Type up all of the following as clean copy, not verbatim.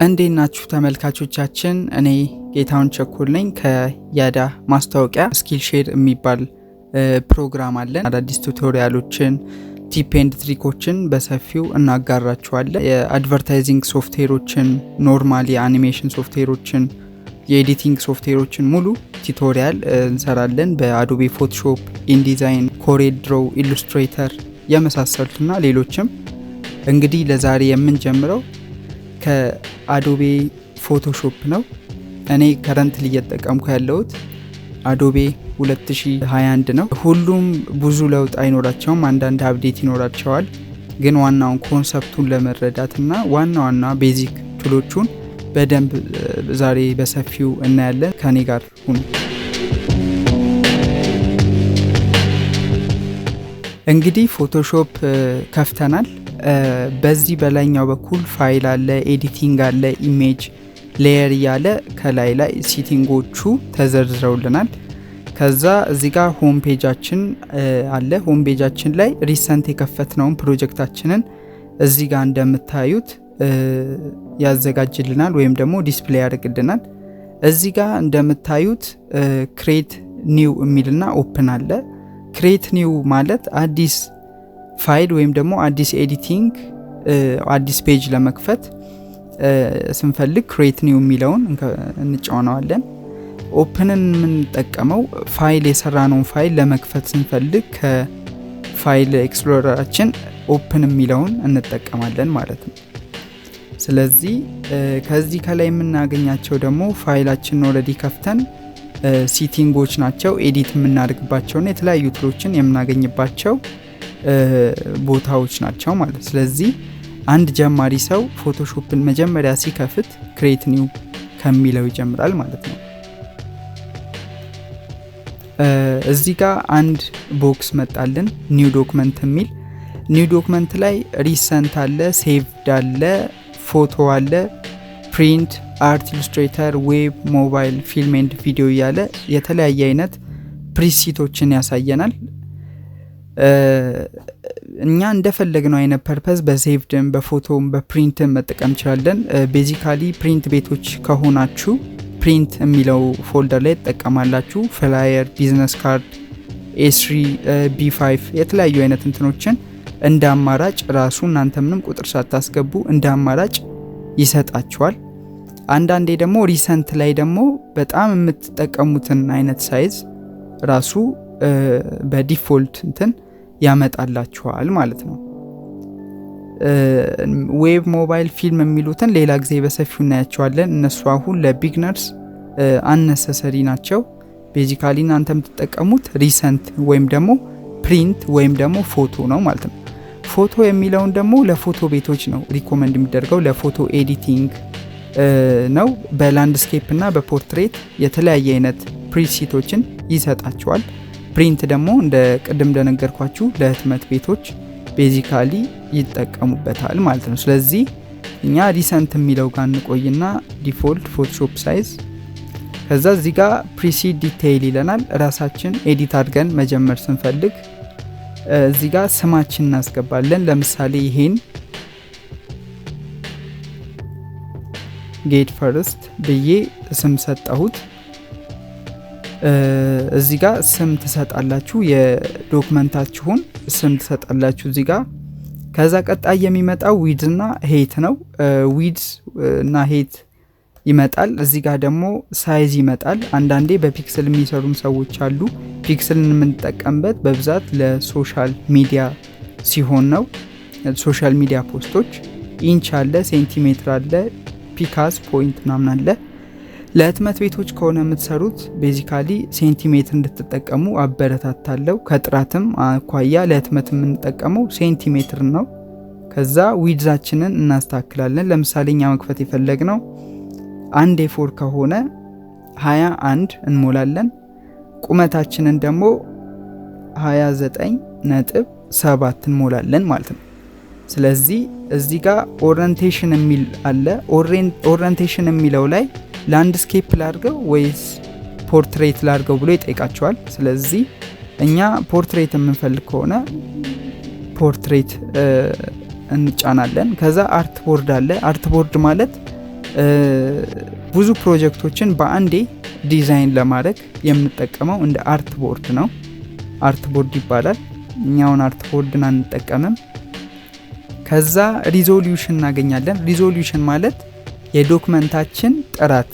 እንዴት ናችሁ ተመልካቾቻችን? እኔ ጌታውን ቸኮል ነኝ ከያዳ ማስታወቂያ ስኪል ሼር የሚባል ፕሮግራም አለን። አዳዲስ ቱቶሪያሎችን ቲፕ ኤንድ ትሪኮችን በሰፊው እናጋራችኋለን። የአድቨርታይዚንግ ሶፍትዌሮችን፣ ኖርማል የአኒሜሽን ሶፍትዌሮችን፣ የኤዲቲንግ ሶፍትዌሮችን ሙሉ ቱቶሪያል እንሰራለን። በአዶቤ ፎቶሾፕ፣ ኢንዲዛይን፣ ኮሬል ድሮው፣ ኢሉስትሬተር የመሳሰሉትና ሌሎችም። እንግዲህ ለዛሬ የምንጀምረው ከአዶቤ ፎቶሾፕ ነው። እኔ ከረንትሊ እየተጠቀምኩ ያለሁት አዶቤ 2021 ነው። ሁሉም ብዙ ለውጥ አይኖራቸውም፣ አንዳንድ አፕዴት ይኖራቸዋል። ግን ዋናውን ኮንሰፕቱን ለመረዳትና ዋና ቤዚክ ቱሎቹን በደንብ ዛሬ በሰፊው እናያለን። ከኔ ጋር ሁኑ። እንግዲህ ፎቶሾፕ ከፍተናል። በዚህ በላይኛው በኩል ፋይል አለ፣ ኤዲቲንግ አለ፣ ኢሜጅ ሌየር ያለ ከላይ ላይ ሴቲንጎቹ ተዘርዝረውልናል። ከዛ እዚህ ጋር ሆም ፔጃችን አለ። ሆም ፔጃችን ላይ ሪሰንት የከፈትነውን ፕሮጀክታችንን እዚህ ጋር እንደምታዩት ያዘጋጅልናል ወይም ደግሞ ዲስፕሌይ ያደርግልናል። እዚህ ጋር እንደምታዩት ክሬት ኒው የሚልና ኦፕን አለ። ክሬት ኒው ማለት አዲስ ፋይል ወይም ደግሞ አዲስ ኤዲቲንግ አዲስ ፔጅ ለመክፈት ስንፈልግ ክሬት ኒው የሚለውን እንጫወነዋለን። ኦፕንን የምንጠቀመው ፋይል የሰራነውን ፋይል ለመክፈት ስንፈልግ ከፋይል ኤክስፕሎረራችን ኦፕን የሚለውን እንጠቀማለን ማለት ነው። ስለዚህ ከዚህ ከላይ የምናገኛቸው ደግሞ ፋይላችን ኦልሬዲ ከፍተን ሴቲንጎች ናቸው። ኤዲት የምናደርግባቸውና የተለያዩ ቱሎችን የምናገኝባቸው ቦታዎች ናቸው ማለት። ስለዚህ አንድ ጀማሪ ሰው ፎቶሾፕን መጀመሪያ ሲከፍት ክሬት ኒው ከሚለው ይጀምራል ማለት ነው። እዚህ ጋር አንድ ቦክስ መጣልን፣ ኒው ዶክመንት የሚል። ኒው ዶክመንት ላይ ሪሰንት አለ፣ ሴቭድ አለ፣ ፎቶ አለ፣ ፕሪንት፣ አርት፣ ኢሉስትሬተር፣ ዌብ፣ ሞባይል፣ ፊልም ኤንድ ቪዲዮ እያለ የተለያየ አይነት ፕሪሲቶችን ያሳየናል። እኛ እንደፈለግነው አይነት ፐርፐዝ በሴቭድም በፎቶም በፕሪንትም መጠቀም እንችላለን። ቤዚካሊ ፕሪንት ቤቶች ከሆናችሁ ፕሪንት የሚለው ፎልደር ላይ ትጠቀማላችሁ። ፍላየር፣ ቢዝነስ ካርድ፣ ኤ3፣ ቢ5 የተለያዩ አይነት እንትኖችን እንደ አማራጭ ራሱ እናንተ ምንም ቁጥር ሳታስገቡ እንደ አማራጭ ይሰጣችኋል። አንዳንዴ ደግሞ ሪሰንት ላይ ደግሞ በጣም የምትጠቀሙትን አይነት ሳይዝ ራሱ በዲፎልት እንትን ያመጣላችኋል ማለት ነው። ዌብ፣ ሞባይል፣ ፊልም የሚሉትን ሌላ ጊዜ በሰፊው እናያቸዋለን። እነሱ አሁን ለቢግነርስ አነሰሰሪ ናቸው። ቤዚካሊ እናንተ የምትጠቀሙት ሪሰንት ወይም ደግሞ ፕሪንት ወይም ደግሞ ፎቶ ነው ማለት ነው። ፎቶ የሚለውን ደግሞ ለፎቶ ቤቶች ነው ሪኮመንድ የሚደረገው፣ ለፎቶ ኤዲቲንግ ነው። በላንድስኬፕ እና በፖርትሬት የተለያየ አይነት ፕሪሲቶችን ይሰጣቸዋል። ፕሪንት ደግሞ እንደ ቅድም እንደነገርኳችሁ ለህትመት ቤቶች ቤዚካሊ ይጠቀሙበታል ማለት ነው። ስለዚህ እኛ ሪሰንት የሚለው ጋር እንቆይና ዲፎልት ፎቶሾፕ ሳይዝ፣ ከዛ እዚህ ጋር ፕሪሲድ ዲቴይል ይለናል። ራሳችን ኤዲት አድርገን መጀመር ስንፈልግ እዚህ ጋር ስማችን እናስገባለን። ለምሳሌ ይሄን ጌት ፈርስት ብዬ ስም ሰጠሁት። እዚህ ጋር ስም ትሰጣላችሁ፣ የዶክመንታችሁን ስም ትሰጣላችሁ እዚህ ጋር። ከዛ ቀጣይ የሚመጣው ዊድዝ እና ሄት ነው። ዊድዝ እና ሄት ይመጣል። እዚህ ጋር ደግሞ ሳይዝ ይመጣል። አንዳንዴ በፒክስል የሚሰሩም ሰዎች አሉ። ፒክስልን የምንጠቀምበት በብዛት ለሶሻል ሚዲያ ሲሆን ነው። ሶሻል ሚዲያ ፖስቶች ኢንች አለ፣ ሴንቲሜትር አለ፣ ፒካስ ፖይንት ምናምን አለ። ለህትመት ቤቶች ከሆነ የምትሰሩት ቤዚካሊ ሴንቲሜትር እንድትጠቀሙ አበረታታለሁ። ከጥራትም አኳያ ለህትመት የምንጠቀመው ሴንቲሜትር ነው። ከዛ ዊድዛችንን እናስተካክላለን። ለምሳሌ እኛ መክፈት የፈለግነው 1 A4 ከሆነ 21 እንሞላለን። ቁመታችንን ደግሞ 29.7 እንሞላለን ማለት ነው። ስለዚህ እዚህ ጋር ኦሪየንቴሽን የሚል አለ። ኦሪየንቴሽን የሚለው ላይ ላንድስኬፕ ላድርገው ወይስ ፖርትሬት ላድርገው ብሎ ይጠይቃቸዋል። ስለዚህ እኛ ፖርትሬት የምንፈልግ ከሆነ ፖርትሬት እንጫናለን። ከዛ አርት ቦርድ አለ። አርት ቦርድ ማለት ብዙ ፕሮጀክቶችን በአንዴ ዲዛይን ለማድረግ የምንጠቀመው እንደ አርት ቦርድ ነው። አርት ቦርድ ይባላል። እኛውን አርት ቦርድን አንጠቀምም። ከዛ ሪዞሉሽን እናገኛለን። ሪዞሉሽን ማለት የዶክመንታችን ጥራት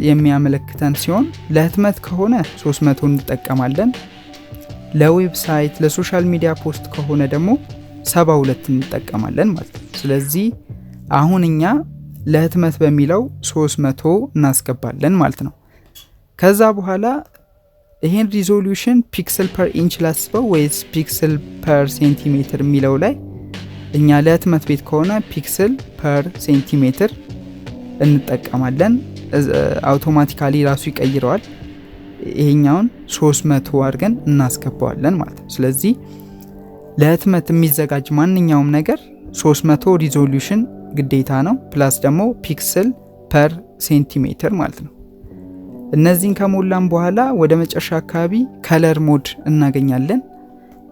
የሚያመለክተን ሲሆን ለህትመት ከሆነ 300 እንጠቀማለን። ለዌብሳይት ለሶሻል ሚዲያ ፖስት ከሆነ ደግሞ 72 እንጠቀማለን ማለት ነው። ስለዚህ አሁን እኛ ለህትመት በሚለው 300 እናስገባለን ማለት ነው። ከዛ በኋላ ይሄን ሪዞሉሽን ፒክሰል ፐር ኢንች ላስበው ወይስ ፒክሰል ፐር ሴንቲሜትር የሚለው ላይ እኛ ለህትመት ቤት ከሆነ ፒክሰል ፐር ሴንቲሜትር እንጠቀማለን። አውቶማቲካሊ ራሱ ይቀይረዋል። ይሄኛውን 300 አድርገን እናስገባዋለን ማለት ነው። ስለዚህ ለህትመት የሚዘጋጅ ማንኛውም ነገር 300 ሪዞሉሽን ግዴታ ነው። ፕላስ ደግሞ ፒክሰል ፐር ሴንቲሜትር ማለት ነው። እነዚህን ከሞላን በኋላ ወደ መጨረሻ አካባቢ ከለር ሞድ እናገኛለን።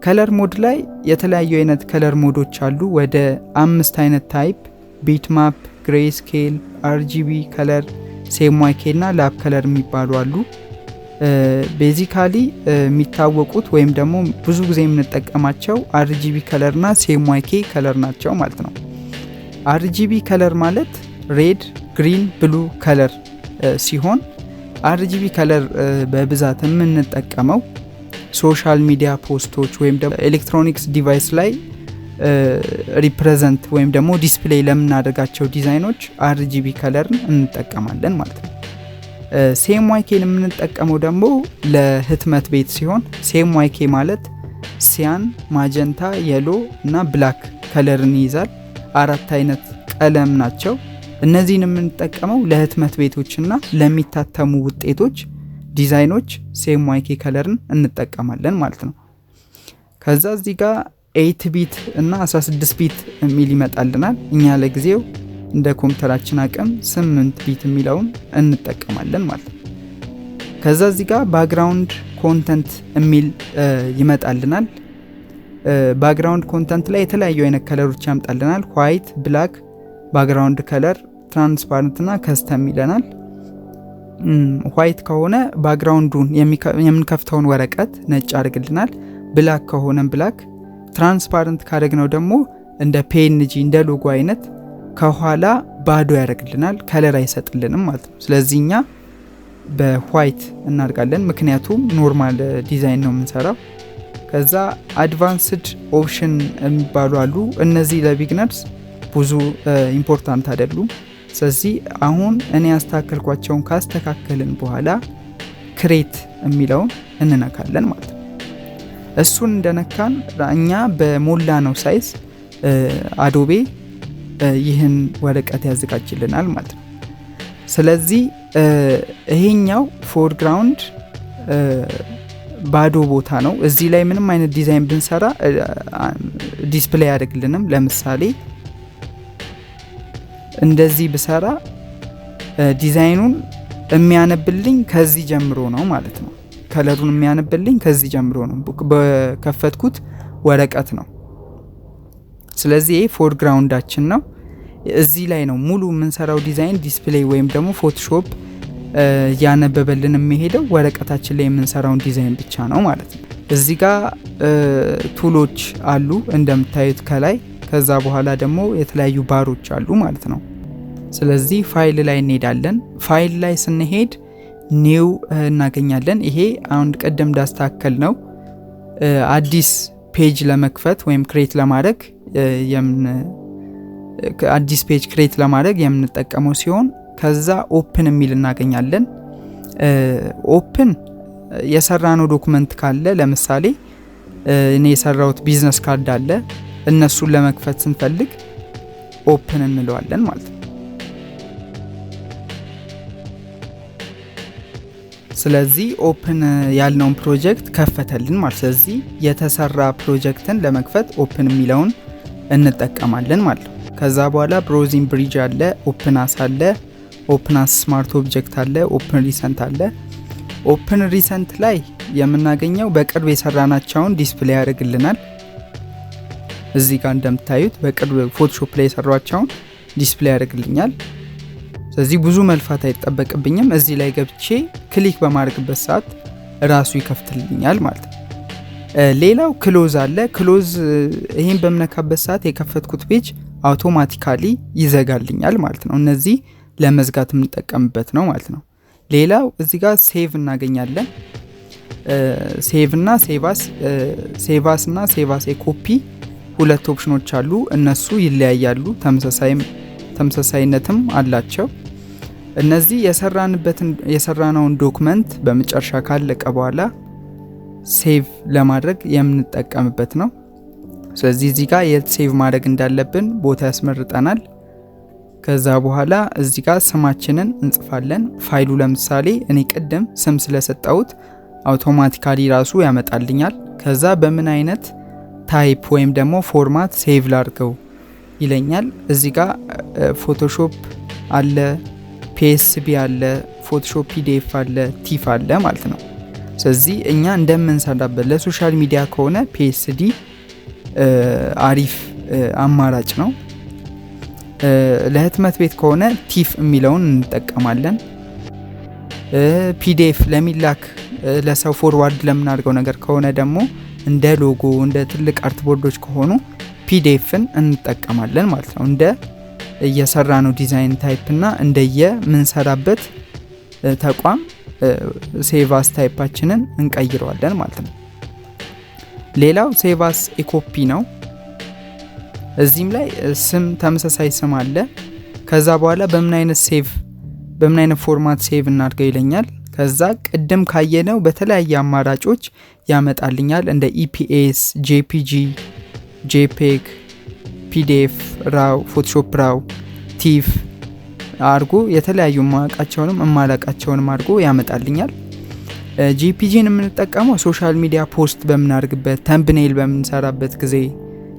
ከለር ሞድ ላይ የተለያዩ አይነት ከለር ሞዶች አሉ። ወደ 5 አይነት ታይፕ ቢትማፕ፣ ግሬ ስኬል፣ አርጂቢ ከለር፣ ሴምዋይኬ እና ላብ ከለር የሚባሉ አሉ። ቤዚካሊ የሚታወቁት ወይም ደግሞ ብዙ ጊዜ የምንጠቀማቸው አርጂቢ ከለር እና ሴምዋይኬ ከለር ናቸው ማለት ነው። አርጂቢ ከለር ማለት ሬድ፣ ግሪን፣ ብሉ ከለር ሲሆን አርጂቢ ከለር በብዛት የምንጠቀመው ሶሻል ሚዲያ ፖስቶች ወይም ደግሞ ኤሌክትሮኒክስ ዲቫይስ ላይ ሪፕሬዘንት ወይም ደግሞ ዲስፕሌይ ለምናደርጋቸው ዲዛይኖች አርጂቢ ከለርን እንጠቀማለን ማለት ነው። ሴምዋይኬን የምንጠቀመው ደግሞ ለህትመት ቤት ሲሆን ሴምዋይኬ ማለት ሲያን፣ ማጀንታ፣ የሎ እና ብላክ ከለርን ይይዛል። 4 አይነት ቀለም ናቸው። እነዚህን የምንጠቀመው ለህትመት ቤቶችና ለሚታተሙ ውጤቶች ዲዛይኖች ሴምዋይኬ ከለርን እንጠቀማለን ማለት ነው። ከዛ እዚህ ጋር 8 ቢት እና 16 ቢት የሚል ይመጣልናል። እኛ ለጊዜው እንደ ኮምፒውተራችን አቅም 8 ቢት የሚለውን እንጠቀማለን ማለት ነው። ከዛ እዚህ ጋር ባክግራውንድ ኮንተንት የሚል ይመጣልናል። ባክግራውንድ ኮንተንት ላይ የተለያዩ አይነት ከለሮች ያመጣልናል። ዋይት፣ ብላክ፣ ባክግራውንድ ከለር፣ ትራንስፓረንት እና ከስተም ይለናል። ዋይት ከሆነ ባክግራውንዱን የምንከፍተውን ወረቀት ነጭ አድርግልናል። ብላክ ከሆነ ብላክ፣ ትራንስፓረንት ካደረግነው ደግሞ እንደ ፒኤንጂ እንደ ሎጎ አይነት ከኋላ ባዶ ያደርግልናል፣ ከለር አይሰጥልንም ማለት ነው። ስለዚህ እኛ በዋይት እናደርጋለን፣ ምክንያቱም ኖርማል ዲዛይን ነው የምንሰራው። ከዛ አድቫንስድ ኦፕሽን የሚባሉ አሉ። እነዚህ ለቢግነርስ ብዙ ኢምፖርታንት አይደሉም። ስለዚህ አሁን እኔ ያስተካከልኳቸውን ካስተካከልን በኋላ ክሬት የሚለውን እንነካለን ማለት ነው። እሱን እንደነካን እኛ በሞላ ነው ሳይዝ አዶቤ ይህን ወረቀት ያዘጋጅልናል ማለት ነው። ስለዚህ ይሄኛው ፎርግራውንድ ባዶ ቦታ ነው። እዚህ ላይ ምንም አይነት ዲዛይን ብንሰራ ዲስፕሌይ ያደርግልንም። ለምሳሌ እንደዚህ ብሰራ ዲዛይኑን የሚያነብልኝ ከዚህ ጀምሮ ነው ማለት ነው። ከለሩን የሚያነብልኝ ከዚህ ጀምሮ ነው፣ በከፈትኩት ወረቀት ነው። ስለዚህ ይሄ ፎርግራውንዳችን ነው። እዚህ ላይ ነው ሙሉ የምንሰራው ዲዛይን ዲስፕሌይ ወይም ደግሞ ፎቶሾፕ ያነበበልን የሚሄደው ወረቀታችን ላይ የምንሰራውን ዲዛይን ብቻ ነው ማለት ነው። እዚህ ጋር ቱሎች አሉ እንደምታዩት ከላይ። ከዛ በኋላ ደግሞ የተለያዩ ባሮች አሉ ማለት ነው። ስለዚህ ፋይል ላይ እንሄዳለን። ፋይል ላይ ስንሄድ ኒው እናገኛለን። ይሄ አሁን ቀደም እንዳስተካከል ነው አዲስ ፔጅ ለመክፈት ወይም ክሬት ለማድረግ አዲስ ፔጅ ክሬት ለማድረግ የምንጠቀመው ሲሆን ከዛ ኦፕን የሚል እናገኛለን። ኦፕን የሰራነው ዶክመንት ካለ ለምሳሌ እኔ የሰራሁት ቢዝነስ ካርድ አለ፣ እነሱን ለመክፈት ስንፈልግ ኦፕን እንለዋለን ማለት ነው። ስለዚህ ኦፕን ያልነውን ፕሮጀክት ከፈተልን ማለት። ስለዚህ የተሰራ ፕሮጀክትን ለመክፈት ኦፕን የሚለውን እንጠቀማለን ማለት ነው። ከዛ በኋላ ብሮዚንግ ብሪጅ አለ፣ ኦፕናስ አለ፣ ኦፕናስ ስማርት ኦብጀክት አለ፣ ኦፕን ሪሰንት አለ። ኦፕን ሪሰንት ላይ የምናገኘው በቅርብ የሰራናቸውን ዲስፕሌይ ያደርግልናል። እዚህ ጋር እንደምታዩት በቅርብ ፎቶሾፕ ላይ የሰሯቸውን ዲስፕሌይ ያደርግልኛል። ስለዚህ ብዙ መልፋት አይጠበቅብኝም። እዚህ ላይ ገብቼ ክሊክ በማድረግበት ሰዓት ራሱ ይከፍትልኛል ማለት ነው። ሌላው ክሎዝ አለ። ክሎዝ ይሄን በምነካበት ሰዓት የከፈትኩት ፔጅ አውቶማቲካሊ ይዘጋልኛል ማለት ነው። እነዚህ ለመዝጋት የምንጠቀምበት ነው ማለት ነው። ሌላው እዚህ ጋር ሴቭ እናገኛለን። ሴቭ እና ሴቫስ እና ሴቫስ ኮፒ ሁለት ኦፕሽኖች አሉ። እነሱ ይለያያሉ፣ ተመሳሳይነትም አላቸው። እነዚህ የሰራነውን ዶክመንት በመጨረሻ ካለቀ በኋላ ሴቭ ለማድረግ የምንጠቀምበት ነው። ስለዚህ እዚህ ጋር የት ሴቭ ማድረግ እንዳለብን ቦታ ያስመርጠናል። ከዛ በኋላ እዚህ ጋር ስማችንን እንጽፋለን። ፋይሉ ለምሳሌ እኔ ቅድም ስም ስለሰጠሁት አውቶማቲካሊ ራሱ ያመጣልኛል። ከዛ በምን አይነት ታይፕ ወይም ደግሞ ፎርማት ሴቭ ላድርገው ይለኛል። እዚህ ጋር ፎቶሾፕ አለ፣ ፒኤስቢ አለ፣ ፎቶሾፕ ፒዲኤፍ አለ፣ ቲፍ አለ ማለት ነው። ስለዚህ እኛ እንደምንሰራበት ለሶሻል ሚዲያ ከሆነ ፒኤስዲ አሪፍ አማራጭ ነው። ለህትመት ቤት ከሆነ ቲፍ የሚለውን እንጠቀማለን። ፒዲኤፍ ለሚላክ ለሰው ፎርዋርድ ለምናደርገው ነገር ከሆነ ደግሞ እንደ ሎጎ እንደ ትልቅ አርትቦርዶች ከሆኑ ፒዲኤፍን እንጠቀማለን ማለት ነው። እንደ እየሰራነው ዲዛይን ታይፕ እና እንደየ ምንሰራበት ተቋም ሴቫስ ታይፓችንን እንቀይረዋለን ማለት ነው። ሌላው ሴቫስ ኮፒ ነው። እዚህም ላይ ስም ተመሳሳይ ስም አለ። ከዛ በኋላ በምን አይነት ፎርማት ሴቭ እናድርገው ይለኛል። ከዛ ቅድም ካየነው በተለያየ አማራጮች ያመጣልኛል። እንደ ኢፒኤስ፣ ጄፒጂ፣ ጄፔግ፣ ፒዲኤፍ፣ ራው፣ ፎቶሾፕ ራው፣ ቲፍ አርጎ የተለያዩ ማላቃቸውንም አድርጎ ያመጣልኛል። ጄፒጂን የምንጠቀመው ሶሻል ሚዲያ ፖስት በምናደርግበት፣ ተምብኔል በምንሰራበት ጊዜ፣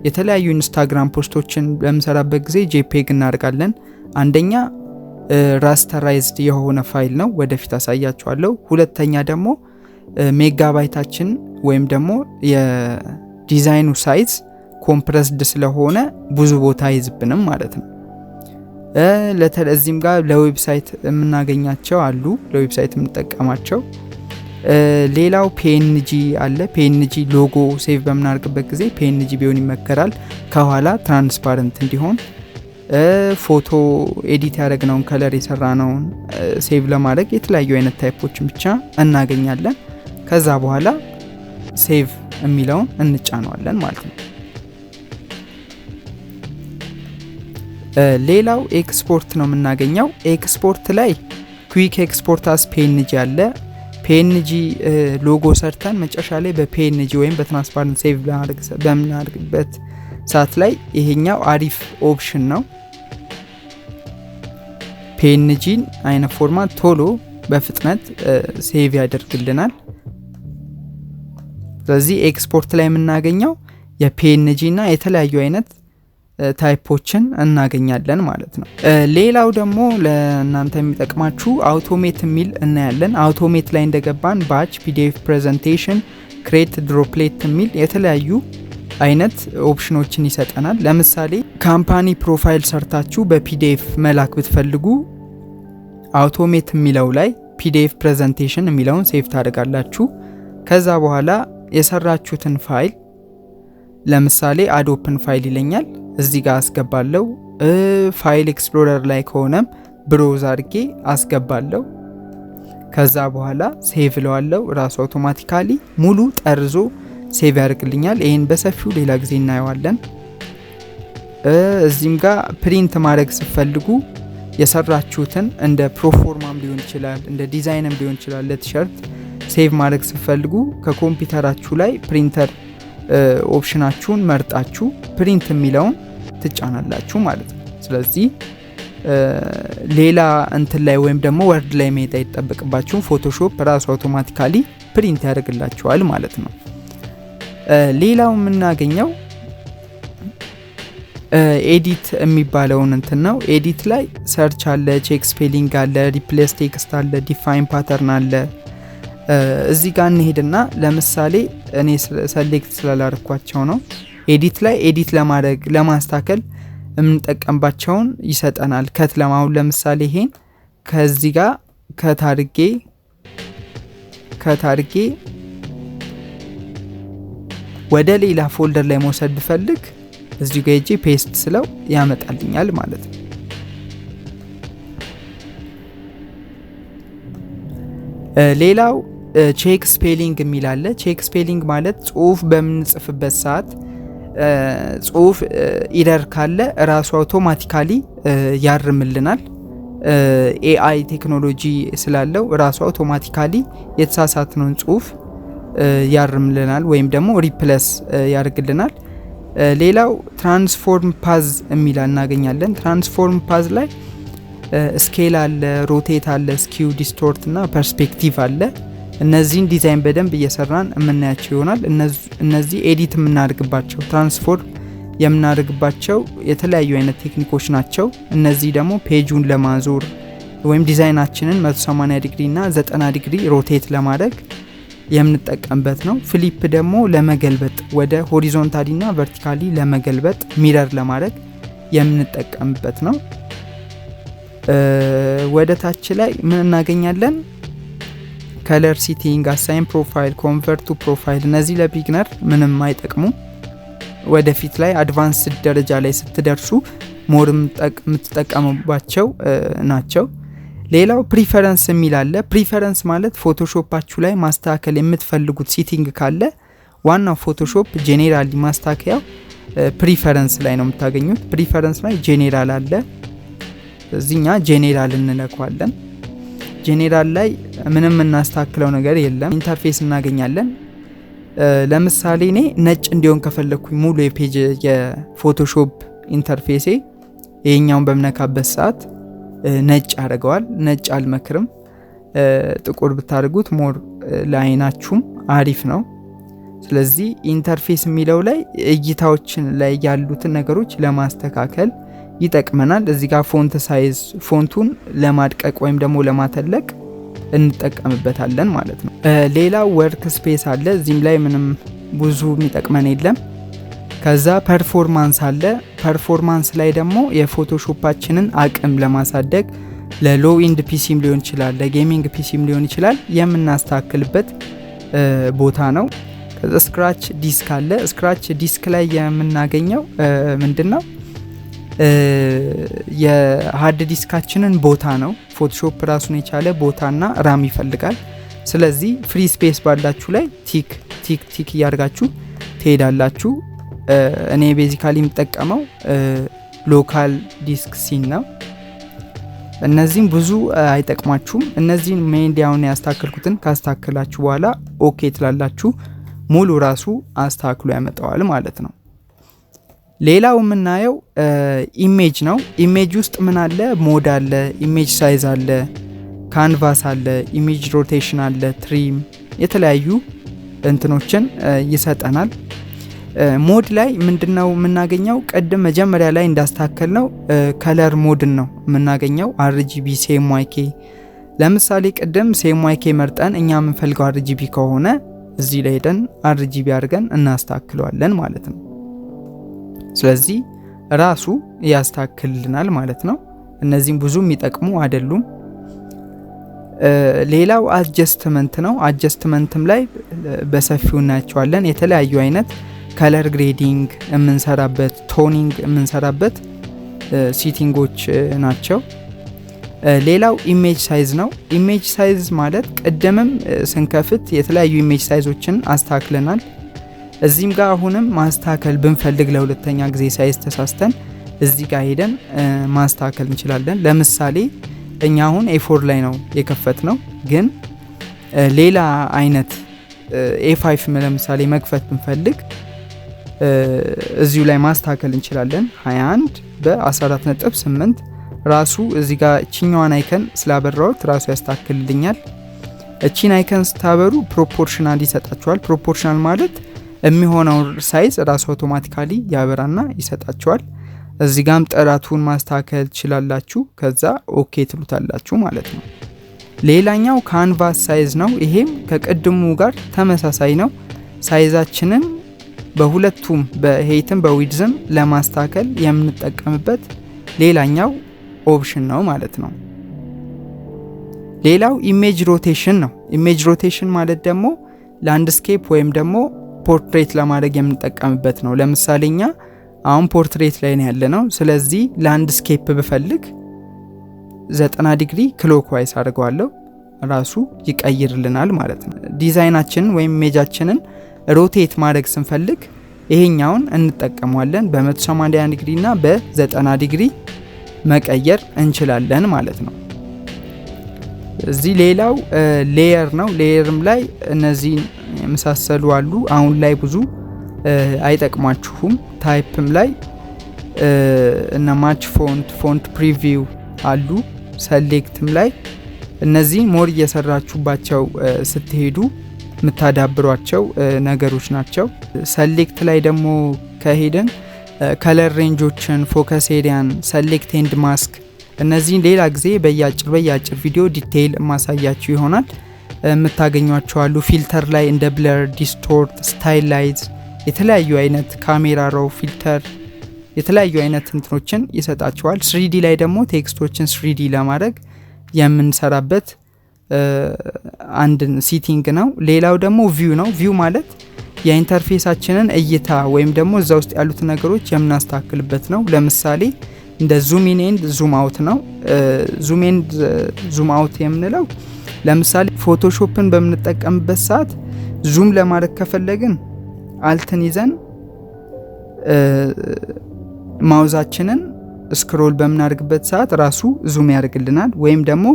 የተለያዩ ኢንስታግራም ፖስቶችን በምንሰራበት ጊዜ ጄፔግ እናደርጋለን። አንደኛ ራስተራይዝድ የሆነ ፋይል ነው፣ ወደፊት አሳያችኋለሁ። ሁለተኛ ደግሞ ሜጋባይታችን ወይም ደግሞ የዲዛይኑ ሳይዝ ኮምፕረስድ ስለሆነ ብዙ ቦታ አይዝብንም ማለት ነው። እዚህም ጋር ለዌብሳይት የምናገኛቸው አሉ፣ ለዌብሳይት የምንጠቀማቸው። ሌላው ፒኤንጂ አለ። ፒኤንጂ ሎጎ ሴቭ በምናደርግበት ጊዜ ፒኤንጂ ቢሆን ይመከራል፣ ከኋላ ትራንስፓረንት እንዲሆን። ፎቶ ኤዲት ያደረግነውን ከለር የሰራነውን ሴቭ ለማድረግ የተለያዩ አይነት ታይፖችን ብቻ እናገኛለን። ከዛ በኋላ ሴቭ የሚለውን እንጫነዋለን ማለት ነው። ሌላው ኤክስፖርት ነው የምናገኘው። ኤክስፖርት ላይ ኩዊክ ኤክስፖርት አስ ፒኤንጂ አለ። ፒኤንጂ ሎጎ ሰርተን መጨረሻ ላይ በፒኤንጂ ወይም በትራንስፓረንት ሴቭ በምናደርግበት ሰዓት ላይ ይሄኛው አሪፍ ኦፕሽን ነው። ፒኤንጂን አይነት ፎርማት ቶሎ በፍጥነት ሴቭ ያደርግልናል። ስለዚህ ኤክስፖርት ላይ የምናገኘው የፒኤንጂ እና የተለያዩ አይነት ታይፖችን እናገኛለን ማለት ነው። ሌላው ደግሞ ለእናንተ የሚጠቅማችሁ አውቶሜት የሚል እናያለን። አውቶሜት ላይ እንደገባን ባች፣ ፒዲኤፍ ፕሬዘንቴሽን፣ ክሬት፣ ድሮፕሌት የሚል የተለያዩ አይነት ኦፕሽኖችን ይሰጠናል። ለምሳሌ ካምፓኒ ፕሮፋይል ሰርታችሁ በፒዲኤፍ መላክ ብትፈልጉ አውቶሜት የሚለው ላይ ፒዲኤፍ ፕሬዘንቴሽን የሚለውን ሴቭ ታደርጋላችሁ። ከዛ በኋላ የሰራችሁትን ፋይል ለምሳሌ አዶፕን ፋይል ይለኛል፣ እዚህ ጋር አስገባለሁ። ፋይል ኤክስፕሎረር ላይ ከሆነም ብሮዝ አድርጌ አስገባለሁ። ከዛ በኋላ ሴቭ ለዋለው ራሱ አውቶማቲካሊ ሙሉ ጠርዞ ሴቭ ያደርግልኛል። ይህን በሰፊው ሌላ ጊዜ እናየዋለን። እዚህም ጋር ፕሪንት ማድረግ ስፈልጉ የሰራችሁትን እንደ ፕሮፎርማም ሊሆን ይችላል፣ እንደ ዲዛይንም ሊሆን ይችላል፣ ለቲሸርት ሴቭ ማድረግ ስፈልጉ ከኮምፒውተራችሁ ላይ ፕሪንተር ኦፕሽናችሁን መርጣችሁ ፕሪንት የሚለውን ትጫናላችሁ ማለት ነው። ስለዚህ ሌላ እንትን ላይ ወይም ደግሞ ወርድ ላይ መሄድ አይጠበቅባችሁም። ፎቶሾፕ ራሱ አውቶማቲካሊ ፕሪንት ያደርግላችኋል ማለት ነው። ሌላው የምናገኘው ኤዲት የሚባለውን እንትን ነው። ኤዲት ላይ ሰርች አለ፣ ቼክ ስፔሊንግ አለ፣ ሪፕሌስ ቴክስት አለ፣ ዲፋይን ፓተርን አለ። እዚህ ጋር እንሄድና ለምሳሌ እኔ ሰሌክት ስላላረኳቸው ነው። ኤዲት ላይ ኤዲት ለማድረግ ለማስተካከል የምንጠቀምባቸውን ይሰጠናል። ከት ለማሁን ለምሳሌ ይሄን ከዚህ ጋር ከታርጌ ወደ ሌላ ፎልደር ላይ መውሰድ ብፈልግ እዚህ ጋር ሄጄ ፔስት ስለው ያመጣልኛል ማለት ነው። ሌላው ቼክ ስፔሊንግ የሚል አለ። ቼክ ስፔሊንግ ማለት ጽሁፍ በምንጽፍበት ሰዓት ጽሁፍ ኢረር ካለ ራሱ አውቶማቲካሊ ያርምልናል። ኤአይ ቴክኖሎጂ ስላለው ራሱ አውቶማቲካሊ የተሳሳትነውን ጽሁፍ ያርምልናል ወይም ደግሞ ሪፕለስ ያርግልናል። ሌላው ትራንስፎርም ፓዝ የሚል እናገኛለን። ትራንስፎርም ፓዝ ላይ ስኬል አለ፣ ሮቴት አለ፣ ስኪው፣ ዲስቶርት እና ፐርስፔክቲቭ አለ። እነዚህን ዲዛይን በደንብ እየሰራን የምናያቸው ይሆናል። እነዚህ ኤዲት የምናደርግባቸው ትራንስፎርም የምናደርግባቸው የተለያዩ አይነት ቴክኒኮች ናቸው። እነዚህ ደግሞ ፔጁን ለማዞር ወይም ዲዛይናችንን 180 ዲግሪ እና 90 ዲግሪ ሮቴት ለማድረግ የምንጠቀምበት ነው። ፍሊፕ ደግሞ ለመገልበጥ ወደ ሆሪዞንታሊ እና ቨርቲካሊ ለመገልበጥ ሚረር ለማድረግ የምንጠቀምበት ነው። ወደ ታች ላይ ምን እናገኛለን? ከለር ሲቲንግ፣ አሳይን ፕሮፋይል፣ ኮንቨርት ቱ ፕሮፋይል። እነዚህ ለቢግነር ምንም አይጠቅሙ። ወደፊት ላይ አድቫንስድ ደረጃ ላይ ስትደርሱ ሞር የምትጠቀሙባቸው ናቸው። ሌላው ፕሪፈረንስ የሚል አለ። ፕሪፈረንስ ማለት ፎቶሾፓችሁ ላይ ማስተካከል የምትፈልጉት ሲቲንግ ካለ ዋናው ፎቶሾፕ ጄኔራሊ ማስተካከያው ፕሪፈረንስ ላይ ነው የምታገኙት። ፕሪፈረንስ ላይ ጄኔራል አለ። እዚህኛ ጄኔራል እንነካዋለን። ጄኔራል ላይ ምንም እናስተካክለው ነገር የለም። ኢንተርፌስ እናገኛለን። ለምሳሌ እኔ ነጭ እንዲሆን ከፈለኩኝ ሙሉ የፔጅ የፎቶሾፕ ኢንተርፌሴ ይሄኛውን በመነካበት ሰዓት ነጭ ያደርገዋል። ነጭ አልመክርም። ጥቁር ብታደርጉት ሞር ለአይናችሁም አሪፍ ነው። ስለዚህ ኢንተርፌስ የሚለው ላይ እይታዎችን ላይ ያሉትን ነገሮች ለማስተካከል ይጠቅመናል። እዚህ ጋር ፎንት ሳይዝ ፎንቱን ለማድቀቅ ወይም ደግሞ ለማተለቅ እንጠቀምበታለን ማለት ነው። ሌላው ወርክ ስፔስ አለ። እዚህም ላይ ምንም ብዙ የሚጠቅመን የለም። ከዛ ፐርፎርማንስ አለ። ፐርፎርማንስ ላይ ደግሞ የፎቶሾፓችንን አቅም ለማሳደግ ለሎ ኢንድ ፒሲም ሊሆን ይችላል፣ ለጌሚንግ ፒሲም ሊሆን ይችላል የምናስተካክልበት ቦታ ነው። ከዛ ስክራች ዲስክ አለ። ስክራች ዲስክ ላይ የምናገኘው ምንድነው? የሃርድ ዲስካችንን ቦታ ነው። ፎቶሾፕ ራሱን የቻለ ቦታና ራም ይፈልጋል። ስለዚህ ፍሪ ስፔስ ባላችሁ ላይ ቲክ ቲክ ቲክ እያደርጋችሁ ትሄዳላችሁ። እኔ ቤዚካሊ የምጠቀመው ሎካል ዲስክ ሲን ነው። እነዚህም ብዙ አይጠቅማችሁም። እነዚህን ሜንዲያውን ያስተካክልኩትን ካስተካክላችሁ በኋላ ኦኬ ትላላችሁ። ሙሉ ራሱ አስተካክሎ ያመጣዋል ማለት ነው። ሌላው የምናየው ኢሜጅ ነው። ኢሜጅ ውስጥ ምን አለ? ሞድ አለ፣ ኢሜጅ ሳይዝ አለ፣ ካንቫስ አለ፣ ኢሜጅ ሮቴሽን አለ፣ ትሪም፣ የተለያዩ እንትኖችን ይሰጠናል። ሞድ ላይ ምንድነው የምናገኘው? ቅድም መጀመሪያ ላይ እንዳስተካከል ነው ከለር ሞድን ነው የምናገኘው። RGB CMYK። ለምሳሌ ቅድም CMYK መርጠን እኛ የምንፈልገው RGB ከሆነ እዚህ ላይ ሄደን RGB አድርገን እናስተካክለዋለን ማለት ነው። ስለዚህ ራሱ ያስተካክልልናል ማለት ነው። እነዚህም ብዙ የሚጠቅሙ አይደሉም። ሌላው አድጀስትመንት ነው። አድጀስትመንትም ላይ በሰፊው እናያቸዋለን። የተለያዩ አይነት ከለር ግሬዲንግ የምንሰራበት፣ ቶኒንግ የምንሰራበት ሲቲንጎች ናቸው። ሌላው ኢሜጅ ሳይዝ ነው። ኢሜጅ ሳይዝ ማለት ቅድምም ስንከፍት የተለያዩ ኢሜጅ ሳይዞችን አስተካክለናል። እዚህም ጋር አሁንም ማስተካከል ብንፈልግ ለሁለተኛ ጊዜ ሳይዝ ተሳስተን እዚህ ጋር ሄደን ማስተካከል እንችላለን። ለምሳሌ እኛ አሁን A4 ላይ ነው የከፈት ነው፣ ግን ሌላ አይነት A5 ለምሳሌ መክፈት ብንፈልግ እዚሁ ላይ ማስተካከል እንችላለን። 21 በ14.8 ራሱ እዚህ ጋር እቺኛዋን አይከን ስላበራውት ራሱ ያስተካክልልኛል። እቺን አይከን ስታበሩ ፕሮፖርሽናል ይሰጣችኋል። ፕሮፖርሽናል ማለት የሚሆነው ሳይዝ ራሱ አውቶማቲካሊ ያበራና ይሰጣችኋል። እዚህ ጋም ጥራቱን ማስተካከል ትችላላችሁ። ከዛ ኦኬ ትሉታላችሁ ማለት ነው። ሌላኛው ካንቫስ ሳይዝ ነው። ይሄም ከቅድሙ ጋር ተመሳሳይ ነው። ሳይዛችንን በሁለቱም በሄይትም በዊድዝም ለማስተካከል የምንጠቀምበት ሌላኛው ኦፕሽን ነው ማለት ነው። ሌላው ኢሜጅ ሮቴሽን ነው። ኢሜጅ ሮቴሽን ማለት ደግሞ ላንድስኬፕ ወይም ደግሞ ፖርትሬት ለማድረግ የምንጠቀምበት ነው። ለምሳሌ እኛ አሁን ፖርትሬት ላይ ነው ያለነው። ስለዚህ ላንድስኬፕ ብፈልግ 90 ዲግሪ ክሎክዋይስ አድርገዋለሁ ራሱ ይቀይርልናል ማለት ነው። ዲዛይናችንን ወይም ኢሜጃችንን ሮቴት ማድረግ ስንፈልግ ይሄኛውን እንጠቀመዋለን። በ180 ዲግሪ እና በ90 ዲግሪ መቀየር እንችላለን ማለት ነው። እዚህ ሌላው ሌየር ነው። ሌየርም ላይ እነዚህ የመሳሰሉ አሉ። አሁን ላይ ብዙ አይጠቅማችሁም። ታይፕም ላይ እና ማች ፎንት ፕሪቪው አሉ። ሰሌክትም ላይ እነዚህ ሞር እየሰራችሁባቸው ስትሄዱ የምታዳብሯቸው ነገሮች ናቸው። ሰሌክት ላይ ደግሞ ከሄደን ከለር ሬንጆችን፣ ፎከስ ኤሪያን፣ ሰሌክት ኤንድ ማስክ እነዚህን ሌላ ጊዜ በያጭር ቪዲዮ ዲቴይል ማሳያችሁ ይሆናል። የምታገኟቸው አሉ። ፊልተር ላይ እንደ ብለር፣ ዲስቶርት፣ ስታይላይዝ የተለያዩ አይነት ካሜራ ሮው ፊልተር የተለያዩ አይነት እንትኖችን ይሰጣቸዋል። 3D ላይ ደግሞ ቴክስቶችን 3D ለማድረግ የምንሰራበት አንድ ሲቲንግ ነው። ሌላው ደግሞ ቪው ነው። ቪው ማለት የኢንተርፌሳችንን እይታ ወይም ደግሞ እዛ ውስጥ ያሉት ነገሮች የምናስተካክልበት ነው። ለምሳሌ እንደ ዙም ኢን ኤንድ ዙም አውት ነው። ዙም ኤንድ ዙም አውት የምንለው ለምሳሌ ፎቶሾፕን በምንጠቀምበት ሰዓት ዙም ለማድረግ ከፈለግን አልትን ይዘን ማውዛችንን ስክሮል በምናደርግበት ሰዓት ራሱ ዙም ያደርግልናል። ወይም ደግሞ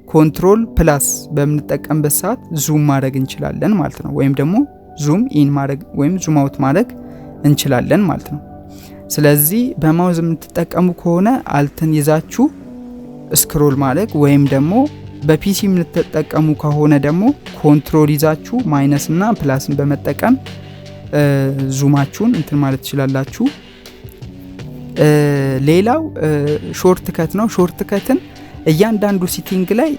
ኮንትሮል ፕላስ በምንጠቀምበት ሰዓት ዙም ማድረግ እንችላለን ማለት ነው። ወይም ደግሞ ዙም ኢን ማድረግ ወይም ዙም አውት ማድረግ እንችላለን ማለት ነው። ስለዚህ በማውዝ የምትጠቀሙ ከሆነ አልትን ይዛችሁ ስክሮል ማድረግ ወይም ደግሞ በፒሲ የምትጠቀሙ ከሆነ ደግሞ ኮንትሮል ይዛችሁ ማይነስ እና ፕላስን በመጠቀም ዙማችሁን እንትን ማለት ትችላላችሁ። ሌላው ሾርት ከት ነው። ሾርት ከትን እያንዳንዱ ሲቲንግ ላይ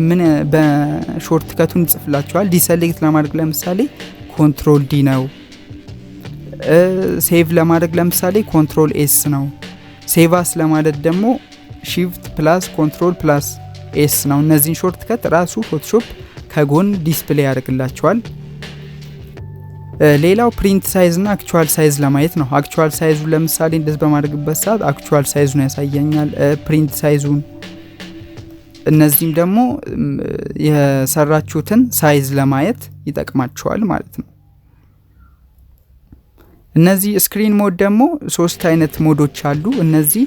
ምን በሾርት ከቱን ይጽፍላችኋል። ዲሰሌክት ለማድረግ ለምሳሌ ኮንትሮል ዲ ነው። ሴቭ ለማድረግ ለምሳሌ ኮንትሮል ኤስ ነው። ሴቫስ ለማድረግ ደግሞ ሺፍት ፕላስ ኮንትሮል ፕላስ ኤስ ነው። እነዚህን ሾርት ከት ራሱ ፎቶሾፕ ከጎን ዲስፕሌይ ያደርግላችኋል። ሌላው ፕሪንት ሳይዝ እና አክቹዋል ሳይዝ ለማየት ነው። አክቹዋል ሳይዙ ለምሳሌ እንደዚህ በማድረግበት ሰዓት አክቹዋል ሳይዙን ያሳየኛል፣ ፕሪንት ሳይዙን። እነዚህም ደግሞ የሰራችሁትን ሳይዝ ለማየት ይጠቅማችኋል ማለት ነው። እነዚህ ስክሪን ሞድ ደግሞ 3 አይነት ሞዶች አሉ። እነዚህ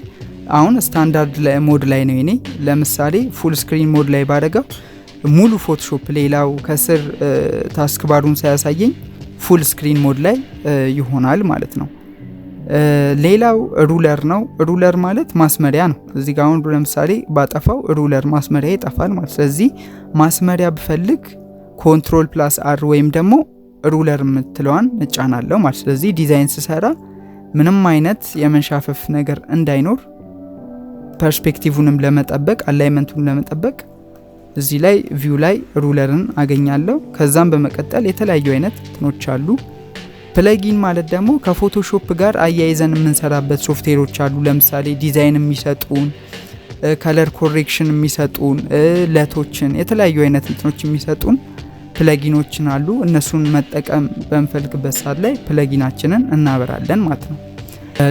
አሁን ስታንዳርድ ሞድ ላይ ነው እኔ። ለምሳሌ ፉል ስክሪን ሞድ ላይ ባደረገው ሙሉ ፎቶሾፕ ሌላው ከስር ታስክ ባሩን ሳያሳየኝ ፉል ስክሪን ሞድ ላይ ይሆናል ማለት ነው። ሌላው ሩለር ነው። ሩለር ማለት ማስመሪያ ነው። እዚህ ጋር አሁን ለምሳሌ ባጠፋው ሩለር ማስመሪያ ይጠፋል ማለት። ስለዚህ ማስመሪያ ብፈልግ ኮንትሮል ፕላስ አር ወይም ደግሞ ሩለር የምትለዋን እጫናለሁ ማለት። ስለዚህ ዲዛይን ስሰራ ምንም አይነት የመንሻፈፍ ነገር እንዳይኖር ፐርስፔክቲቭንም ለመጠበቅ አላይመንቱን ለመጠበቅ እዚህ ላይ ቪው ላይ ሩለርን አገኛለሁ። ከዛም በመቀጠል የተለያዩ አይነት እንትኖች አሉ። ፕለጊን ማለት ደግሞ ከፎቶሾፕ ጋር አያይዘን የምንሰራበት ሶፍትዌሮች አሉ። ለምሳሌ ዲዛይን የሚሰጡን፣ ከለር ኮሬክሽን የሚሰጡን፣ ለቶችን የተለያዩ አይነት እንትኖች የሚሰጡን ፕለጊኖችን አሉ። እነሱን መጠቀም በምፈልግበት ሰዓት ላይ ፕለጊናችንን እናበራለን ማለት ነው።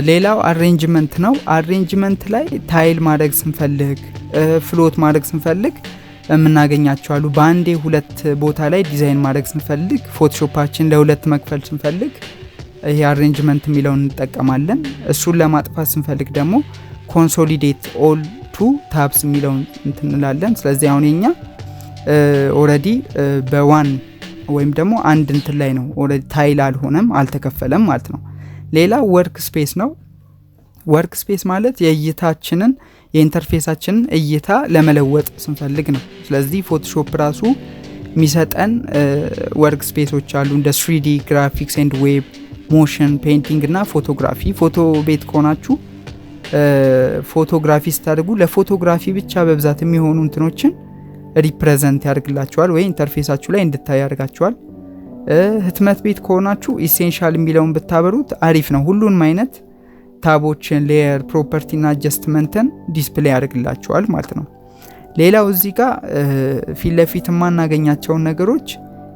ሌላው አሬንጅመንት ነው። አሬንጅመንት ላይ ታይል ማድረግ ስንፈልግ፣ ፍሎት ማድረግ ስንፈልግ የምናገኛቸው አሉ። በአንዴ 2 ቦታ ላይ ዲዛይን ማድረግ ስንፈልግ፣ ፎቶሾፓችን ለ2 መክፈል ስንፈልግ ይሄ አሬንጅመንት የሚለውን እንጠቀማለን። እሱን ለማጥፋት ስንፈልግ ደግሞ ኮንሶሊዴት ኦል ቱ ታብስ የሚለውን እንትንላለን። ስለዚህ አሁን የኛ ኦሬዲ በዋን ወይም ደግሞ አንድ እንትን ላይ ነው። ኦሬዲ ታይል አልሆነም፣ አልተከፈለም ማለት ነው። ሌላ ወርክ ስፔስ ነው። ወርክ ስፔስ ማለት የእይታችንን የኢንተርፌሳችንን እይታ ለመለወጥ ስንፈልግ ነው። ስለዚህ ፎቶሾፕ ራሱ የሚሰጠን ወርክ ስፔሶች አሉ እንደ 3D ግራፊክስ ኤንድ ዌብ፣ ሞሽን፣ ፔይንቲንግ እና ፎቶግራፊ። ፎቶ ቤት ከሆናችሁ ፎቶግራፊ ስታደርጉ ለፎቶግራፊ ብቻ በብዛት የሚሆኑ እንትኖችን ሪፕሬዘንት ያደርግላችኋል ወይ ኢንተርፌሳችሁ ላይ እንድታይ ያደርጋችኋል። ህትመት ቤት ከሆናችሁ ኢሴንሻል የሚለውን ብታበሩት አሪፍ ነው። ሁሉንም አይነት ታቦችን፣ ሌየር፣ ፕሮፐርቲ እና አጀስትመንትን ዲስፕሌይ ያደርግላችኋል ማለት ነው። ሌላው እዚህ ጋር ፊት ለፊት የማናገኛቸውን ነገሮች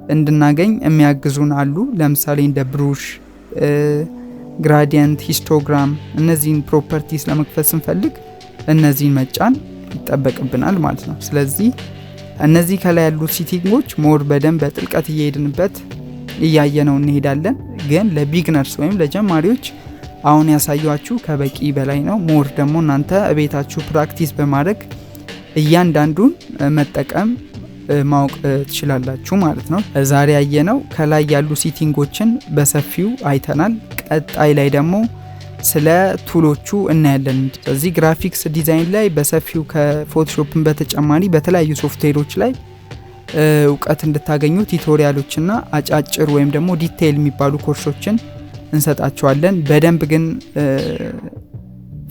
እንድናገኝ የሚያግዙን አሉ። ለምሳሌ እንደ ብሩሽ፣ ግራዲየንት፣ ሂስቶግራም እነዚህን ፕሮፐርቲስ ለመክፈት ስንፈልግ እነዚህን መጫን ይጠበቅብናል ማለት ነው። ስለዚህ እነዚህ ከላይ ያሉት ሴቲንጎች ሞር በደንብ በጥልቀት እየሄድንበት እያየነው እንሄዳለን። ግን ለቢግነርስ ወይም ለጀማሪዎች አሁን ያሳያችሁ ከበቂ በላይ ነው። ሞር ደግሞ እናንተ ቤታችሁ ፕራክቲስ በማድረግ እያንዳንዱን መጠቀም ማወቅ ትችላላችሁ ማለት ነው። ዛሬ ያየነው ከላይ ያሉ ሴቲንጎችን በሰፊው አይተናል። ቀጣይ ላይ ደግሞ ስለ ቱሎቹ እናያለን። እዚህ ግራፊክስ ዲዛይን ላይ በሰፊው ከፎቶሾፕን በተጨማሪ በተለያዩ ሶፍትዌሮች ላይ እውቀት እንድታገኙ ቱቶሪያሎችና አጫጭር ወይም ደግሞ ዲቴይል የሚባሉ ኮርሶችን እንሰጣችኋለን። በደንብ ግን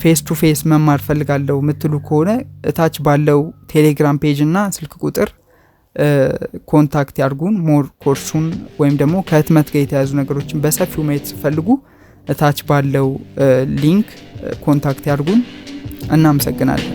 ፌስ ቱ ፌስ መማር ፈልጋለሁ ምትሉ ከሆነ እታች ባለው ቴሌግራም ፔጅ እና ስልክ ቁጥር ኮንታክት ያርጉን። ሞር ኮርሱን ወይም ደግሞ ከህትመት ጋር የተያዙ ነገሮችን በሰፊው ማየት ሲፈልጉ እታች ባለው ሊንክ ኮንታክት ያርጉን። እናመሰግናለን።